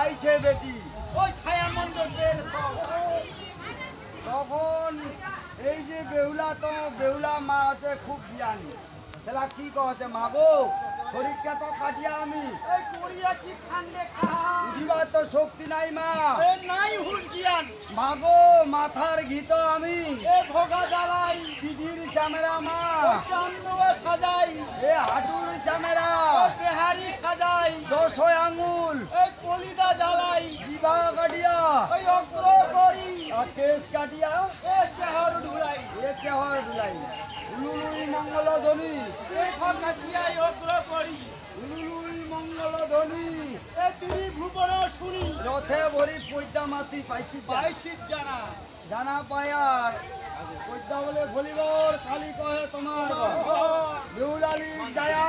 আইছে বেটি ওই ছায়া মণ্ডপের তখন এই যে বেহুলা তো বেহুলা মা আছে খুব জ্ঞানী সেটা কি কছে মা গো শরীরটা তো কাটিয়া আমি এই করিয়াছি খান্ডে খাহা উঠিবার তো শক্তি নাই মা এ নাই হুশ জ্ঞান মা গো মাথার ঘিত আমি এ ভোগা জ্বালাই পিঠির চামেরা মা চান্দুয়া সাজাই এ হাঁটুর চামেরা বেহারি সাজাই 10 আঙ্গুল এই কলিদা জ্বালাই জিভা কাটিয়া ওই অগ্র করি আর কেস কাটিয়া এ চেহর ঢুলাই এ চেহর ডুলাই উলুলুই মঙ্গল ধ্বনি কাটিয়াই অগ্র করি উলুলুই মঙ্গল ধ্বনি এ ত্রিভুবন শুনি রথে ভরি পৈদা মাতি পাইছি বাইশির জানা জানা পায়ার পৈদা বলে ভলিবর খালি কহে তোমার বেহুলালি যায়া